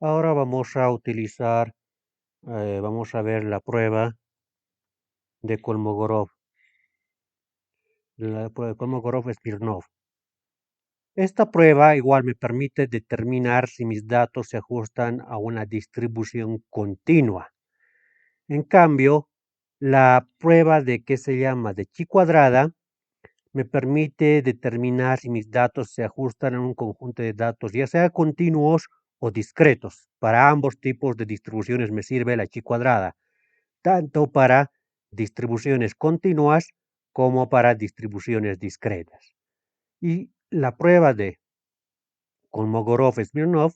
Ahora vamos a utilizar, vamos a ver la prueba de Kolmogorov, la prueba de Kolmogorov-Smirnov. Esta prueba igual me permite determinar si mis datos se ajustan a una distribución continua. En cambio, la prueba de que se llama de chi cuadrada me permite determinar si mis datos se ajustan a un conjunto de datos, ya sea continuos o discretos. Para ambos tipos de distribuciones me sirve la chi cuadrada, tanto para distribuciones continuas como para distribuciones discretas. Y la prueba de Kolmogorov-Smirnov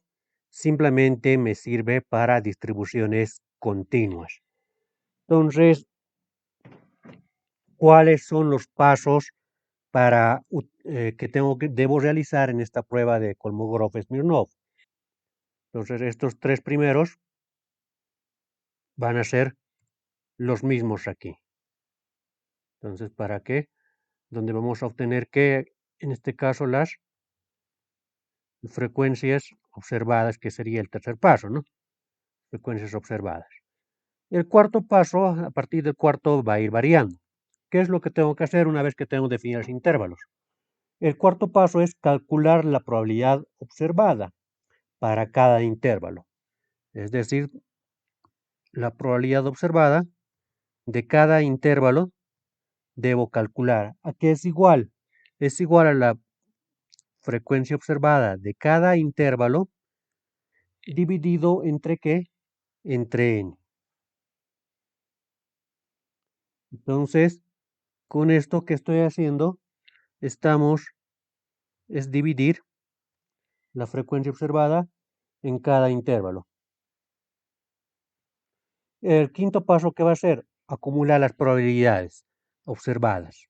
simplemente me sirve para distribuciones continuas. Entonces, ¿cuáles son los pasos que debo realizar en esta prueba de Kolmogorov-Smirnov? Entonces, estos tres primeros van a ser los mismos aquí. Entonces, ¿para qué? Donde vamos a obtener que, en este caso, las frecuencias observadas, que sería el tercer paso, ¿no? Frecuencias observadas. El cuarto paso, a partir del cuarto, va a ir variando. ¿Qué es lo que tengo que hacer una vez que tengo definidos intervalos? El cuarto paso es calcular la probabilidad observada para cada intervalo. Es decir, la probabilidad observada de cada intervalo debo calcular. ¿A qué es igual? Es igual a la frecuencia observada de cada intervalo dividido entre ¿qué? Entre n. Entonces, con esto que estoy haciendo, es dividir la frecuencia observada en cada intervalo. El quinto paso, ¿qué va a ser? Acumular las probabilidades observadas.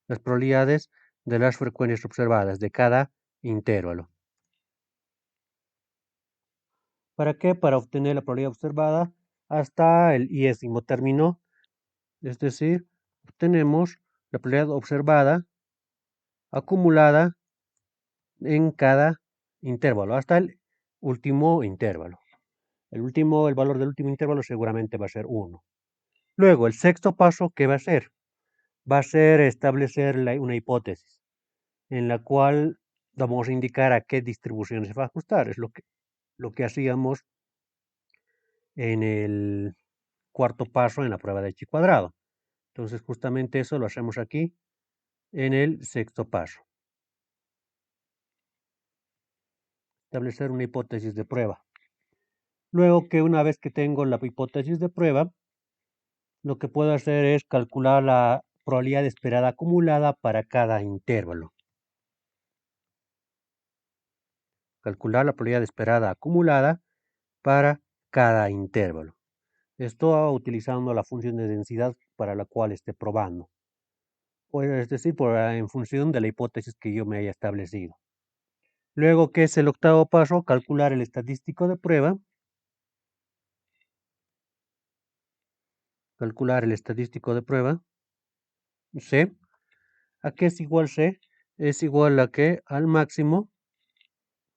Las probabilidades de las frecuencias observadas de cada intervalo. ¿Para qué? Para obtener la probabilidad observada hasta el iésimo término, es decir, obtenemos la probabilidad observada acumulada en cada intervalo, hasta el último intervalo. El valor del último intervalo seguramente va a ser 1. Luego, el sexto paso, ¿qué va a ser? Va a ser establecer una hipótesis en la cual vamos a indicar a qué distribución se va a ajustar. Es lo que hacíamos en el cuarto paso en la prueba de chi cuadrado. Entonces, justamente eso lo hacemos aquí en el sexto paso. Establecer una hipótesis de prueba. Luego que una vez que tengo la hipótesis de prueba, lo que puedo hacer es calcular la probabilidad esperada acumulada para cada intervalo. Calcular la probabilidad esperada acumulada para cada intervalo. Esto utilizando la función de densidad para la cual esté probando. Es decir, en función de la hipótesis que yo me haya establecido. Luego, ¿qué es el octavo paso? Calcular el estadístico de prueba. Calcular el estadístico de prueba. C. ¿A qué es igual C? Es igual a que al máximo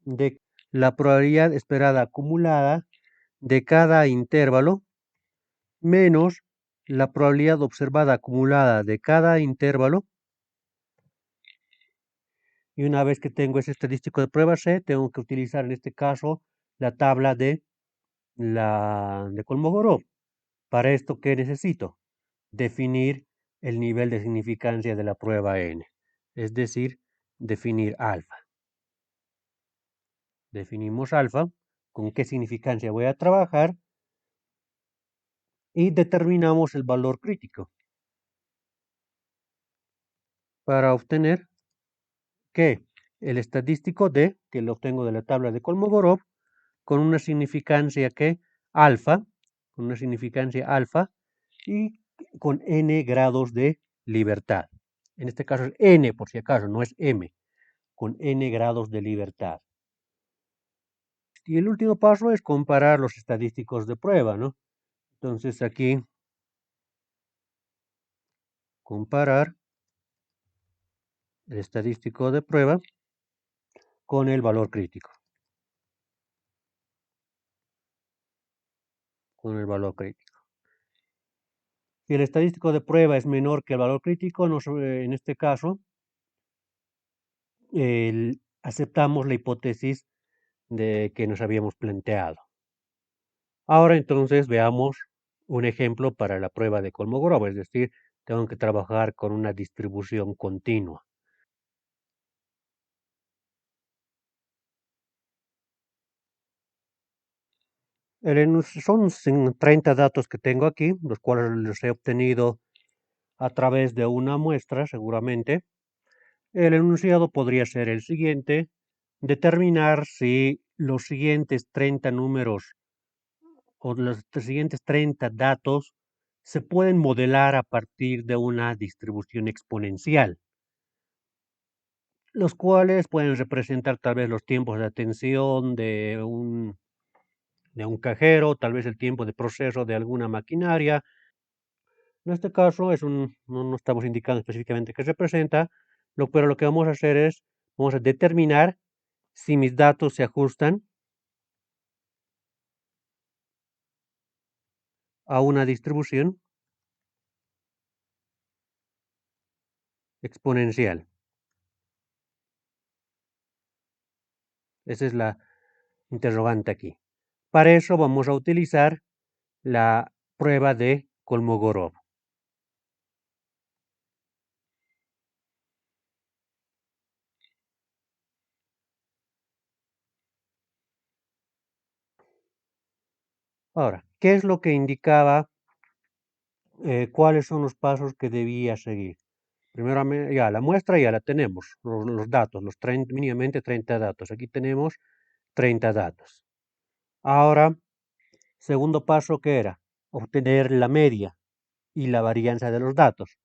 de la probabilidad esperada acumulada de cada intervalo menos la probabilidad observada acumulada de cada intervalo. Y una vez que tengo ese estadístico de prueba C, tengo que utilizar en este caso la tabla de Kolmogorov. Para esto, ¿qué necesito? Definir el nivel de significancia de la prueba n, es decir, definir alfa. Definimos alfa, con qué significancia voy a trabajar y determinamos el valor crítico para obtener que el estadístico D, que lo obtengo de la tabla de Kolmogorov, con una significancia que alfa, con una significancia alfa y con n grados de libertad. En este caso es n, por si acaso, no es m, con n grados de libertad. Y el último paso es comparar los estadísticos de prueba, ¿no? Entonces aquí, comparar el estadístico de prueba con el valor crítico. Con el valor crítico. Si el estadístico de prueba es menor que el valor crítico, en este caso, aceptamos la hipótesis de que nos habíamos planteado. Ahora entonces veamos un ejemplo para la prueba de Kolmogorov, es decir, tengo que trabajar con una distribución continua. Son 30 datos que tengo aquí, los cuales los he obtenido a través de una muestra, seguramente. El enunciado podría ser el siguiente: determinar si los siguientes 30 números o los siguientes 30 datos se pueden modelar a partir de una distribución exponencial, los cuales pueden representar tal vez los tiempos de atención de un cajero, tal vez el tiempo de proceso de alguna maquinaria. En este caso no estamos indicando específicamente qué representa, pero lo que vamos a hacer es, vamos a determinar si mis datos se ajustan a una distribución exponencial. Esa es la interrogante aquí. Para eso vamos a utilizar la prueba de Kolmogorov. Ahora, ¿qué es lo que indicaba? ¿Cuáles son los pasos que debía seguir? Primero, ya la muestra ya la tenemos, los datos, mínimamente 30 datos. Aquí tenemos 30 datos. Ahora, segundo paso, ¿qué era? Obtener la media y la varianza de los datos.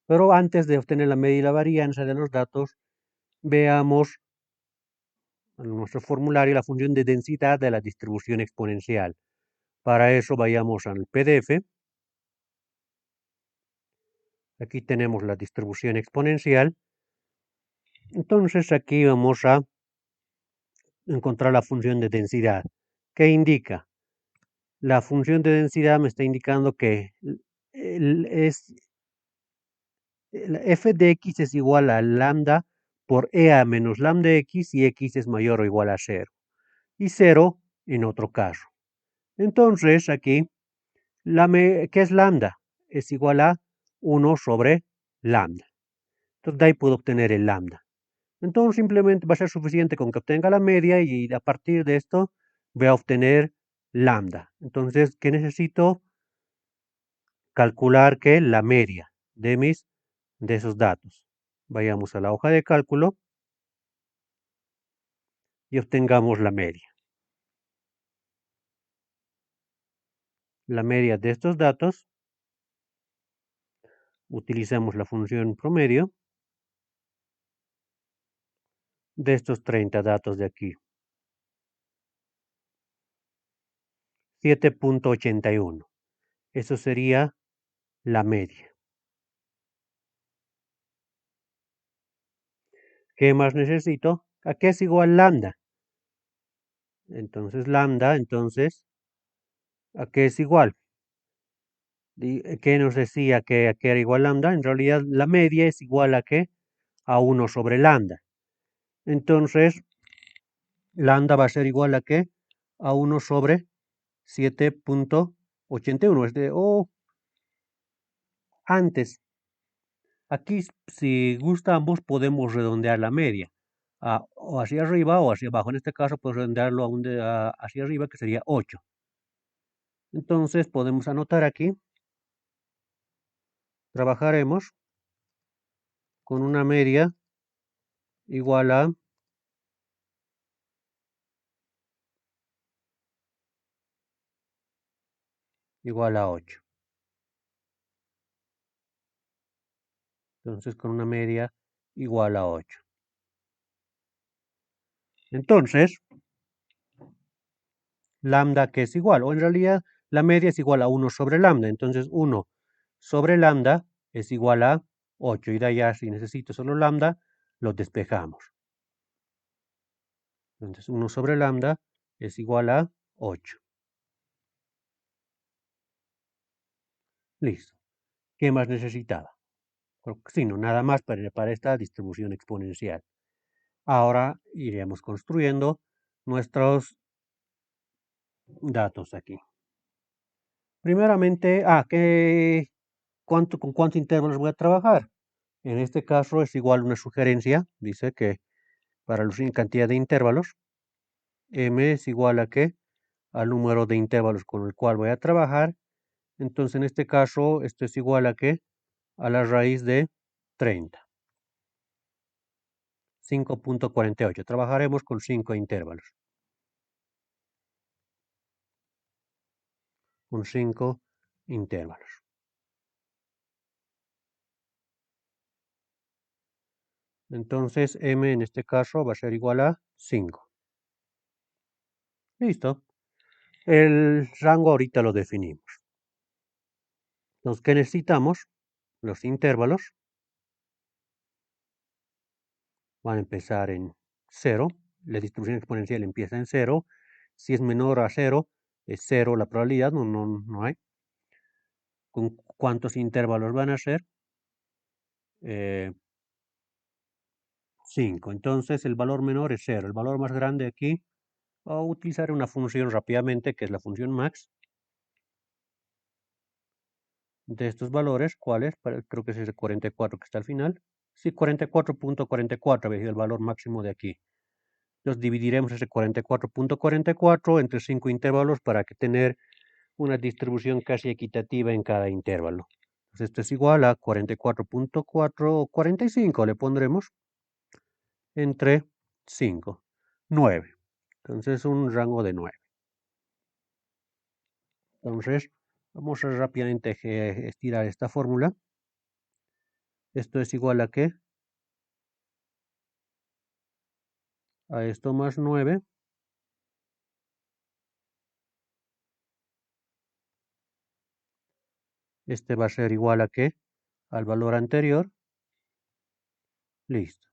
Pero antes de obtener la media y la varianza de los datos, veamos en nuestro formulario la función de densidad de la distribución exponencial. Para eso vayamos al PDF. Aquí tenemos la distribución exponencial. Entonces aquí vamos a encontrar la función de densidad. ¿Qué indica? La función de densidad me está indicando que f de x es igual a lambda por EA menos lambda x y x es mayor o igual a 0. Y 0 en otro caso. Entonces aquí, ¿qué es lambda? Es igual a 1 sobre lambda. Entonces de ahí puedo obtener el lambda. Entonces simplemente va a ser suficiente con que obtenga la media y a partir de esto voy a obtener lambda. Entonces, ¿qué necesito? Calcular que la media de esos datos. Vayamos a la hoja de cálculo y obtengamos la media. La media de estos datos, utilizamos la función promedio de estos 30 datos de aquí. 7.81. Eso sería la media. ¿Qué más necesito? ¿A qué es igual lambda? Entonces lambda, ¿a qué es igual? ¿Qué nos decía que era igual lambda? En realidad la media es igual a ¿qué? A 1 sobre lambda. Entonces, lambda va a ser igual a ¿qué? A 1 sobre 7.81. Antes, aquí si gustamos podemos redondear la media. O hacia arriba o hacia abajo. En este caso, pues redondearlo hacia arriba, que sería 8. Entonces, podemos anotar aquí. Trabajaremos con una media igual a 8. Entonces, con una media igual a 8. Entonces, lambda que es igual, o en realidad la media es igual a 1 sobre lambda. Entonces, 1 sobre lambda es igual a 8. Y de allá, si necesito solo lambda, lo despejamos. Entonces 1 sobre lambda es igual a 8. Listo. ¿Qué más necesitaba? Sí, no, nada más para esta distribución exponencial. Ahora iremos construyendo nuestros datos aquí. Primeramente, ¿con cuántos intervalos voy a trabajar? En este caso es igual una sugerencia. Dice que para la cantidad de intervalos, m es igual a ¿qué? Al número de intervalos con el cual voy a trabajar. Entonces, en este caso, esto es igual a ¿qué? A la raíz de 30. 5.48. Trabajaremos con 5 intervalos. Con 5 intervalos. Entonces, m en este caso va a ser igual a 5. Listo. El rango ahorita lo definimos. Entonces, ¿qué necesitamos? Los intervalos van a empezar en 0. La distribución exponencial empieza en 0. Si es menor a 0, es 0 la probabilidad, no hay. ¿Con cuántos intervalos van a ser? 5. Entonces, el valor menor es 0. El valor más grande aquí, voy a utilizar una función rápidamente, que es la función max. De estos valores, ¿cuáles? Creo que es ese 44 que está al final. Sí, 44.44 había sido el valor máximo de aquí. Entonces dividiremos ese 44.44 entre 5 intervalos para que tener una distribución casi equitativa en cada intervalo. Entonces esto es igual a 44.4 o 45 le pondremos entre 5, 9. Entonces un rango de 9. Entonces vamos a rápidamente estirar esta fórmula. Esto es igual a ¿qué? A esto más 9. Este va a ser igual a ¿qué? Al valor anterior. Listo.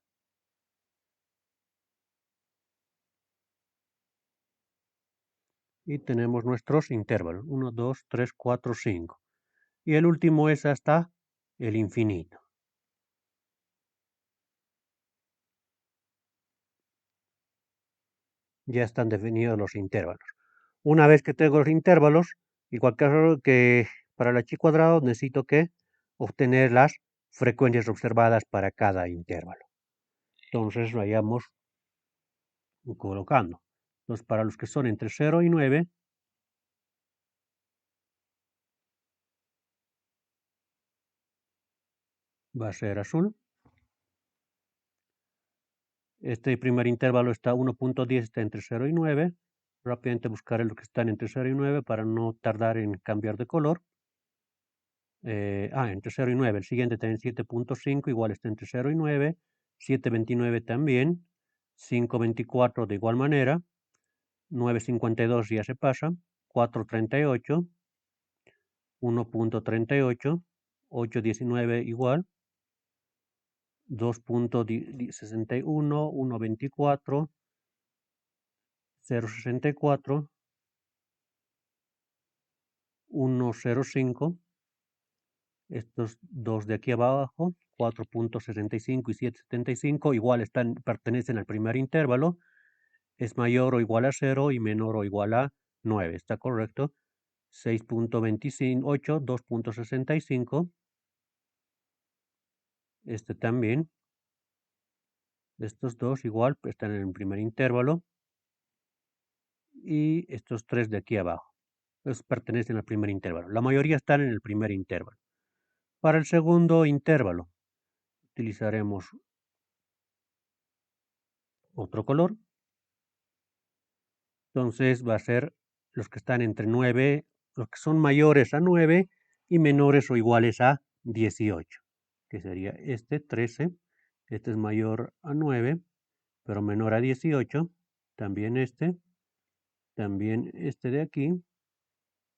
Y tenemos nuestros intervalos. 1, 2, 3, 4, 5. Y el último es hasta el infinito. Ya están definidos los intervalos. Una vez que tengo los intervalos, igual que para la chi cuadrado, necesito que obtener las frecuencias observadas para cada intervalo. Entonces vayamos colocando. Entonces, para los que son entre 0 y 9, va a ser azul. Este primer intervalo está 1.10, está entre 0 y 9. Rápidamente buscaré los que están entre 0 y 9 para no tardar en cambiar de color. Entre 0 y 9. El siguiente también 7.5, igual está entre 0 y 9. 7.29 también. 5.24 de igual manera. 9.52 ya se pasa. 4.38. 1.38. 8.19 igual. 2.61. 1.24. 0.64. 1.05. Estos dos de aquí abajo, 4.65 y 7.75, igual pertenecen al primer intervalo. Es mayor o igual a 0 y menor o igual a 9. ¿Está correcto? 6.28, 2.65. Este también. Estos dos igual están en el primer intervalo. Y estos tres de aquí abajo. Estos pertenecen al primer intervalo. La mayoría están en el primer intervalo. Para el segundo intervalo, utilizaremos otro color. Entonces va a ser los que están entre 9, los que son mayores a 9 y menores o iguales a 18, que sería este 13. Este es mayor a 9, pero menor a 18. También este de aquí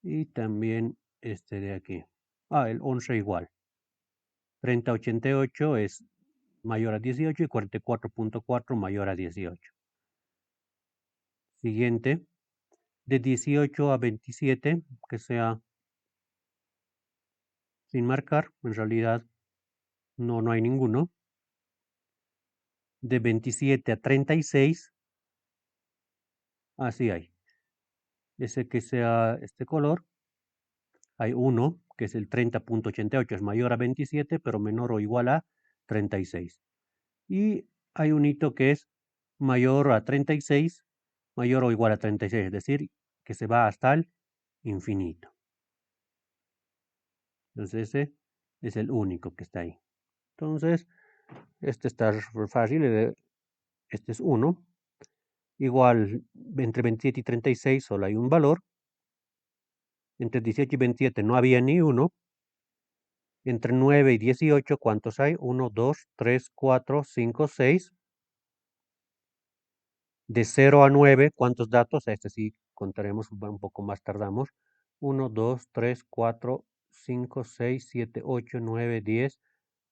y también este de aquí. El 11 igual. 3088 es mayor a 18 y 44.4 mayor a 18. Siguiente, de 18 a 27, que sea sin marcar, en realidad no hay ninguno. De 27 a 36, así hay. Ese que sea este color, hay uno, que es el 30.88, es mayor a 27, pero menor o igual a 36. Y hay un hito que es mayor a 36, mayor o igual a 36, es decir, que se va hasta el infinito. Entonces ese es el único que está ahí. Entonces, este está fácil, este es 1. Igual, entre 27 y 36 solo hay un valor. Entre 18 y 27 no había ni uno. Entre 9 y 18, ¿cuántos hay? 1, 2, 3, 4, 5, 6. De 0 a 9, ¿cuántos datos? Este sí contaremos, un poco más tardamos. 1, 2, 3, 4, 5, 6, 7, 8, 9, 10,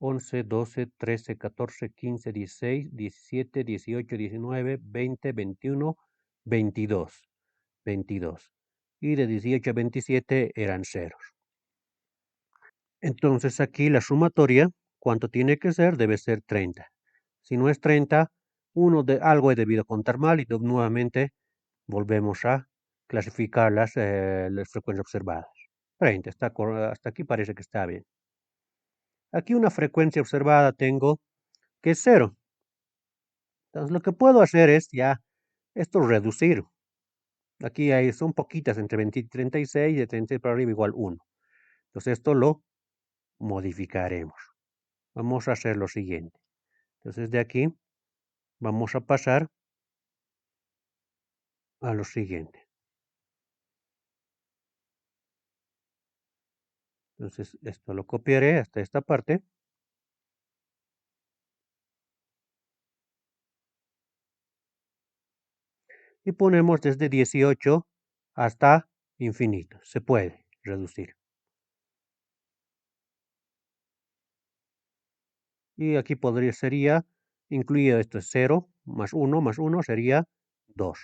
11, 12, 13, 14, 15, 16, 17, 18, 19, 20, 21, 22. 22. Y de 18 a 27 eran ceros. Entonces aquí la sumatoria, ¿cuánto tiene que ser? Debe ser 30. Si no es 30, algo he debido contar mal y nuevamente volvemos a clasificar las frecuencias observadas. 30, hasta aquí parece que está bien. Aquí una frecuencia observada tengo que es 0. Entonces lo que puedo hacer es ya esto reducir. Aquí son poquitas, entre 20 y 36, de 36 para arriba igual 1. Entonces esto lo modificaremos. Vamos a hacer lo siguiente. Entonces de aquí vamos a pasar a lo siguiente. Entonces esto lo copiaré hasta esta parte. Y ponemos desde 18 hasta infinito. Se puede reducir. Y aquí sería, incluido esto es 0, más 1 sería 2.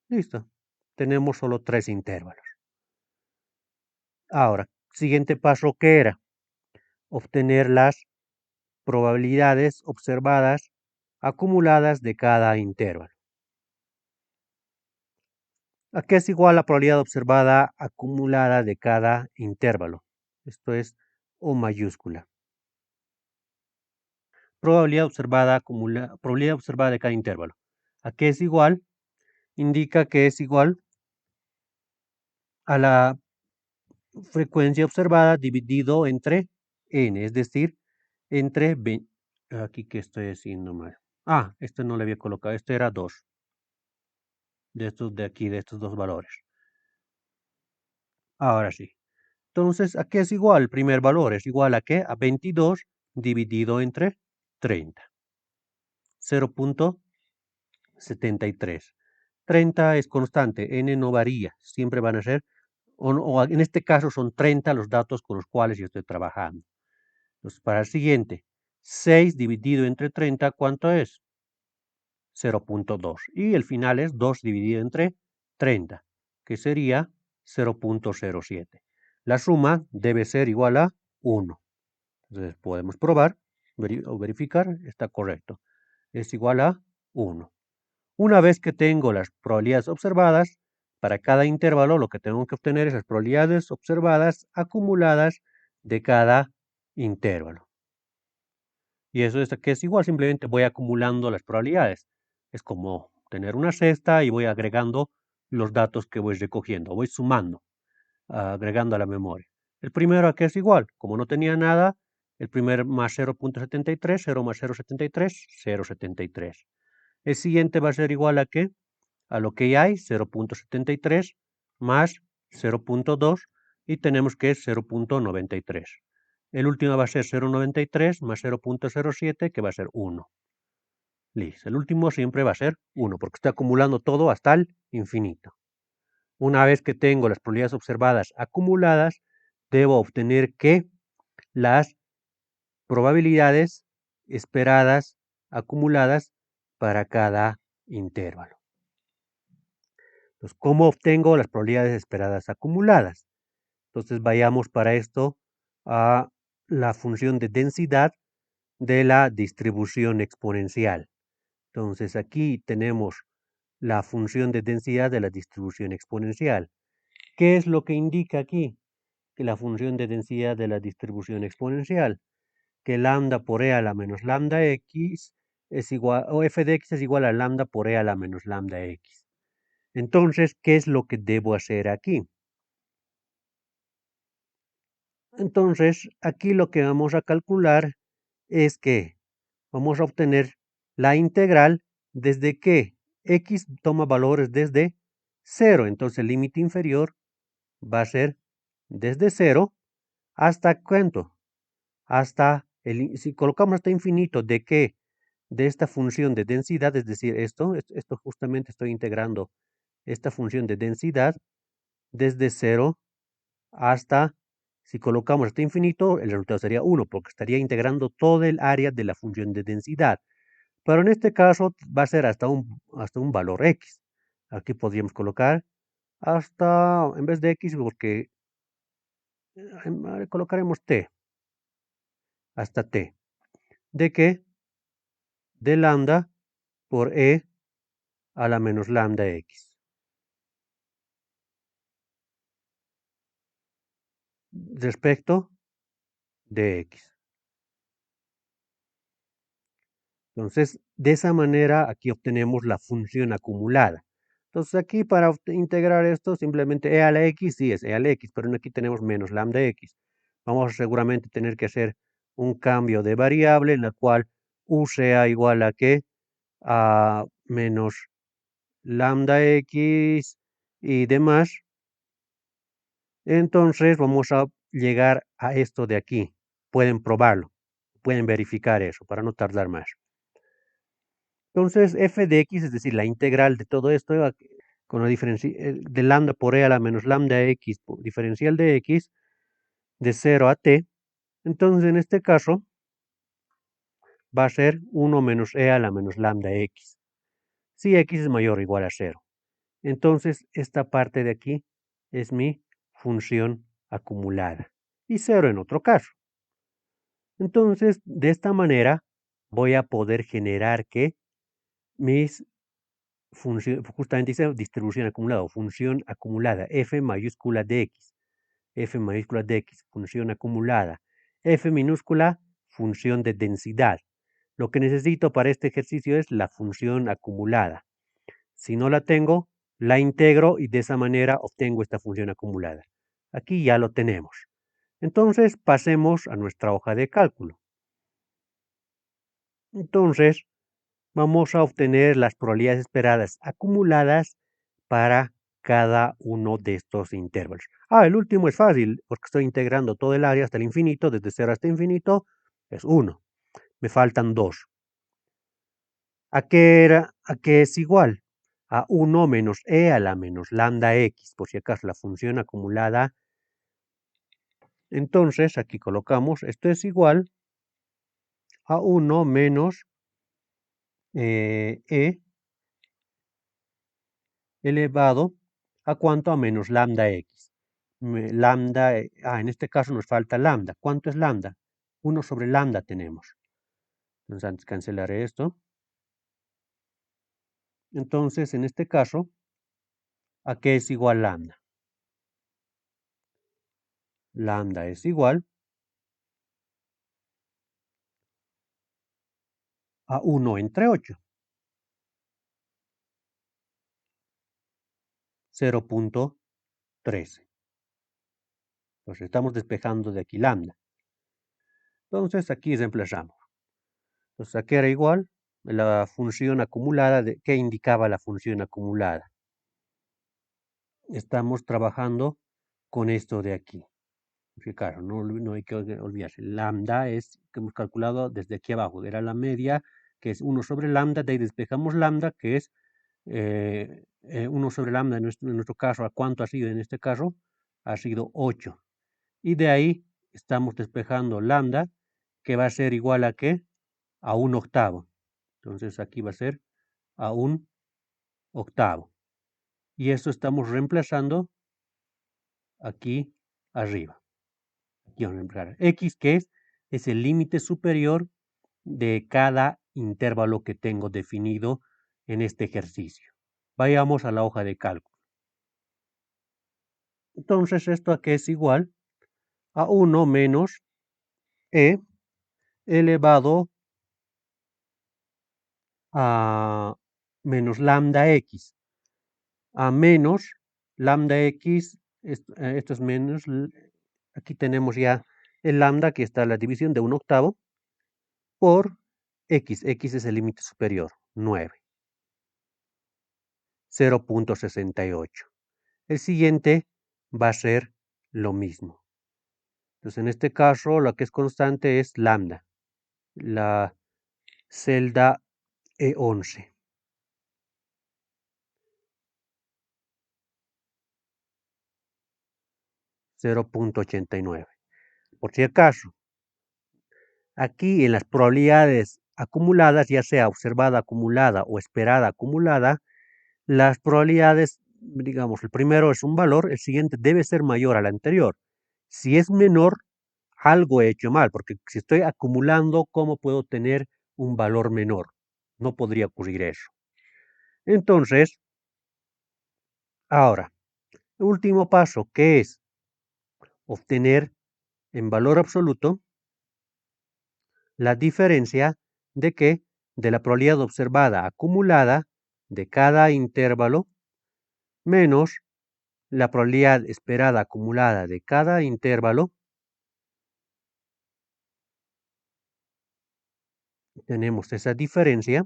Listo. Tenemos solo 3 intervalos. Ahora, siguiente paso, ¿qué era? Obtener las probabilidades observadas acumuladas de cada intervalo. ¿A qué es igual la probabilidad observada acumulada de cada intervalo? Esto es O mayúscula. Probabilidad observada de cada intervalo. ¿A qué es igual? Indica que es igual a la frecuencia observada dividido entre n, es decir, entre aquí que estoy haciendo mal. Este no le había colocado, este era 2. De estos de aquí, de estos dos valores. Ahora sí. Entonces, ¿a qué es igual? El primer valor es igual a qué? A 22 dividido entre 30. 0.73. 30 es constante, n no varía, siempre van a ser, o en este caso son 30 los datos con los cuales yo estoy trabajando. Entonces, para el siguiente, 6 dividido entre 30, ¿cuánto es? 0.2. Y el final es 2 dividido entre 30, que sería 0.07. La suma debe ser igual a 1. Entonces podemos probar o verificar, está correcto. Es igual a 1. Una vez que tengo las probabilidades observadas, para cada intervalo lo que tengo que obtener es las probabilidades observadas acumuladas de cada intervalo. Y eso es que es igual, simplemente voy acumulando las probabilidades. Es como tener una cesta y voy agregando los datos que voy recogiendo, voy sumando, agregando a la memoria. El primero aquí es igual, como no tenía nada, el primer más 0.73, 0 más 0.73, 0.73. El siguiente va a ser igual a qué? A lo que ya hay, 0.73 más 0.2 y tenemos que es 0.93. El último va a ser 0.93 más 0.07, que va a ser 1. Listo. El último siempre va a ser 1, porque estoy acumulando todo hasta el infinito. Una vez que tengo las probabilidades observadas acumuladas, debo obtener que las probabilidades esperadas acumuladas para cada intervalo. Entonces, ¿cómo obtengo las probabilidades esperadas acumuladas? Entonces, vayamos para esto a la función de densidad de la distribución exponencial. Entonces, aquí tenemos la función de densidad de la distribución exponencial. ¿Qué es lo que indica aquí? Que la función de densidad de la distribución exponencial, que lambda por e a la menos lambda x es igual, o f de x es igual a lambda por e a la menos lambda x. Entonces, ¿qué es lo que debo hacer aquí? Entonces, aquí lo que vamos a calcular es que vamos a obtener la integral desde que x toma valores desde 0. Entonces, el límite inferior va a ser desde 0 hasta ¿cuánto? Hasta si colocamos hasta infinito de que de esta función de densidad, es decir, esto justamente estoy integrando esta función de densidad desde 0 hasta, si colocamos hasta infinito, el resultado sería 1, porque estaría integrando todo el área de la función de densidad. Pero en este caso va a ser hasta un valor x. Aquí podríamos colocar hasta, en vez de x, porque colocaremos t, hasta t. ¿De qué? De lambda por e a la menos lambda x. Respecto de x. Entonces, de esa manera, aquí obtenemos la función acumulada. Entonces, aquí para integrar esto, simplemente e a la x, sí es e a la x, pero aquí tenemos menos lambda x. Vamos a seguramente tener que hacer un cambio de variable en la cual u sea igual a qué? A menos lambda x y demás. Entonces, vamos a llegar a esto de aquí. Pueden probarlo, pueden verificar eso para no tardar más. Entonces, f de x, es decir, la integral de todo esto, con la diferencia de lambda por e a la menos lambda x, diferencial de x, de 0 a t. Entonces, en este caso, va a ser 1 menos e a la menos lambda x. Si x es mayor o igual a 0. Entonces, esta parte de aquí es mi función acumulada. Y 0 en otro caso. Entonces, de esta manera, voy a poder generar que mis función, justamente dice distribución acumulada o función acumulada, f mayúscula de x, f mayúscula de x, función acumulada, f minúscula, función de densidad. Lo que necesito para este ejercicio es la función acumulada. Si no la tengo, la integro y de esa manera obtengo esta función acumulada. Aquí ya lo tenemos. Entonces pasemos a nuestra hoja de cálculo. Entonces, vamos a obtener las probabilidades esperadas acumuladas para cada uno de estos intervalos. El último es fácil, porque estoy integrando todo el área hasta el infinito, desde 0 hasta infinito, es 1. Me faltan 2. ¿A qué era? ¿A qué es igual? A 1 menos e a la menos lambda x, por si acaso la función acumulada. Entonces, aquí colocamos, esto es igual a 1 menos e elevado a cuánto, a menos lambda x. Lambda, en este caso nos falta lambda. ¿Cuánto es lambda? 1 sobre lambda tenemos. Entonces antes cancelaré esto. Entonces, en este caso, ¿a qué es igual lambda? Lambda es igual a 1 entre 8. 0.13. Entonces estamos despejando de aquí lambda. Entonces aquí reemplazamos. Entonces aquí era igual la función acumulada. ¿Qué indicaba la función acumulada? Estamos trabajando con esto de aquí. Claro, no hay que olvidarse. Lambda es que hemos calculado desde aquí abajo. Era la media, que es 1 sobre lambda. De ahí despejamos lambda, que es 1 sobre lambda en nuestro caso. ¿A cuánto ha sido en este caso? Ha sido 8. Y de ahí estamos despejando lambda, que va a ser igual a ¿qué? A 1 octavo. Entonces aquí va a ser a 1 octavo. y esto estamos reemplazando aquí arriba. Aquí vamos a reemplazar x, que es el límite superior de cada intervalo que tengo definido en este ejercicio. Vayamos a la hoja de cálculo. Entonces, esto aquí es igual a 1 menos e elevado a menos lambda x, a menos lambda x, esto es menos, aquí tenemos ya el lambda, aquí está la división de 1/8, por x, x es el límite superior, 9, 0.68. El siguiente va a ser lo mismo. Entonces, en este caso, lo que es constante es lambda, la celda E11. 0.89. Por si acaso, aquí en las probabilidades acumuladas, ya sea observada acumulada o esperada acumulada, las probabilidades, digamos, el primero es un valor, el siguiente debe ser mayor al anterior. Si es menor, algo he hecho mal, porque si estoy acumulando, ¿cómo puedo tener un valor menor? No podría ocurrir eso. Entonces, ahora, último paso, que es obtener en valor absoluto la diferencia de que de la probabilidad observada acumulada de cada intervalo menos la probabilidad esperada acumulada de cada intervalo. Tenemos esa diferencia.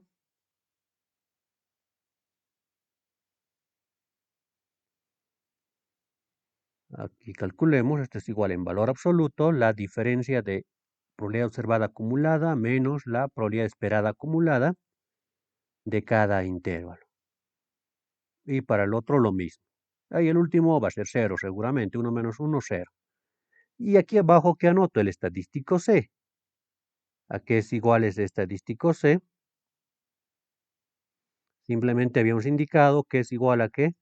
Aquí calculemos, esto es igual en valor absoluto, la diferencia de probabilidad observada acumulada menos la probabilidad esperada acumulada de cada intervalo. Y para el otro lo mismo. Ahí el último va a ser 0 seguramente, 1 menos 1, 0. Y aquí abajo que anoto el estadístico C. ¿A qué es igual ese estadístico C? Simplemente habíamos indicado que es igual a qué?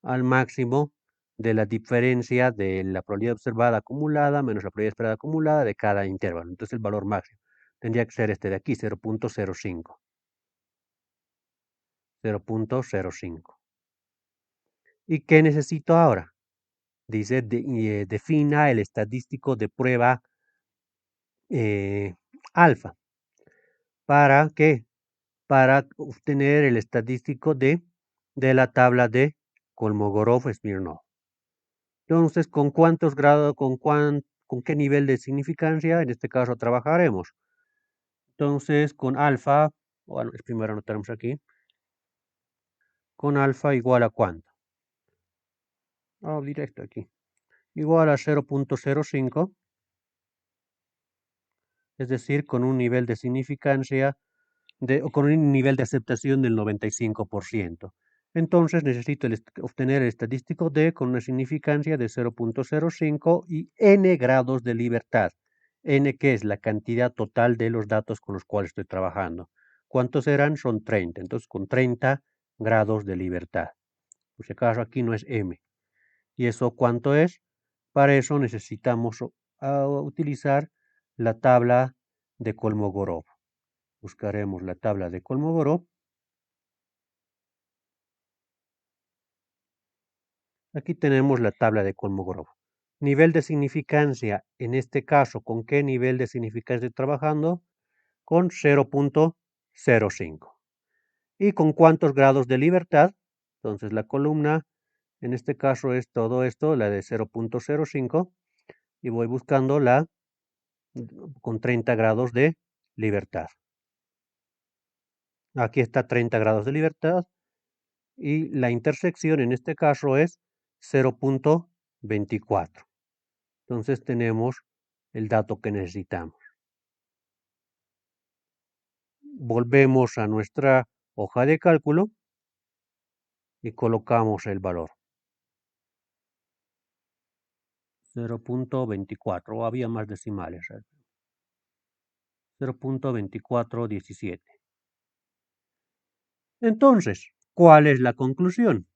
Al máximo de la diferencia de la probabilidad observada acumulada menos la probabilidad esperada acumulada de cada intervalo. Entonces el valor máximo tendría que ser este de aquí, 0.05. 0.05. ¿Y qué necesito ahora? Dice, defina el estadístico de prueba alfa. ¿Para qué? Para obtener el estadístico de la tabla de Kolmogorov-Smirnov. Entonces, ¿con cuántos grados, con qué nivel de significancia? En este caso trabajaremos. Entonces, con alfa, bueno, primero anotaremos aquí, con alfa igual a cuánto. Directo aquí. Igual a 0.05, es decir, con un nivel de significancia o con un nivel de aceptación del 95%. Entonces necesito obtener el estadístico D con una significancia de 0.05 y n grados de libertad. N, que es la cantidad total de los datos con los cuales estoy trabajando. ¿Cuántos serán? Son 30. Entonces con 30 grados de libertad. Por si acaso aquí no es M. ¿Y eso cuánto es? Para eso necesitamos utilizar la tabla de Kolmogorov. Buscaremos la tabla de Kolmogorov. Aquí tenemos la tabla de Kolmogorov. Nivel de significancia, en este caso, ¿con qué nivel de significancia estoy trabajando? Con 0.05. ¿Y con cuántos grados de libertad? Entonces la columna, en este caso es todo esto, la de 0.05, y voy buscando la con 30 grados de libertad. Aquí está 30 grados de libertad y la intersección en este caso es 0.24. Entonces tenemos el dato que necesitamos. Volvemos a nuestra hoja de cálculo y colocamos el valor. 0.24, o había más decimales. 0.2417. Entonces, ¿cuál es la conclusión?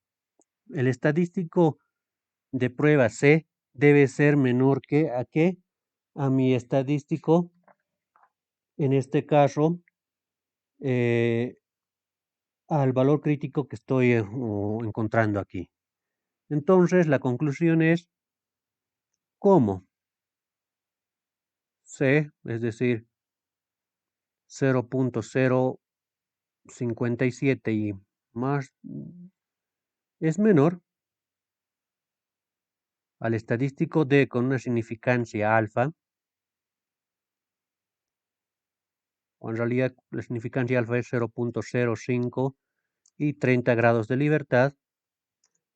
el estadístico de prueba C debe ser menor que ¿a qué? A mi estadístico, en este caso, al valor crítico que estoy encontrando aquí. Entonces, la conclusión es ¿cómo? C, es decir, 0.057 y más es menor al estadístico D con una significancia alfa, o en realidad la significancia alfa es 0.05 y 30 grados de libertad.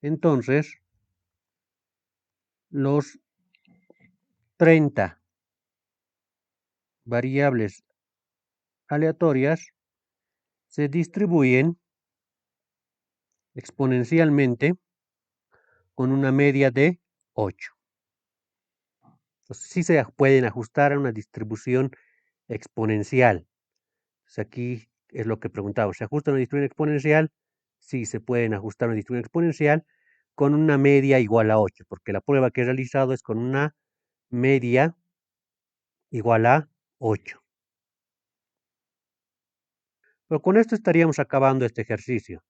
Entonces, los 30 variables aleatorias se distribuyen exponencialmente con una media de 8. Entonces, sí se pueden ajustar a una distribución exponencial. Entonces, aquí es lo que preguntaba. ¿Se ajusta a una distribución exponencial? Sí, se pueden ajustar a una distribución exponencial con una media igual a 8, porque la prueba que he realizado es con una media igual a 8. Pero con esto estaríamos acabando este ejercicio.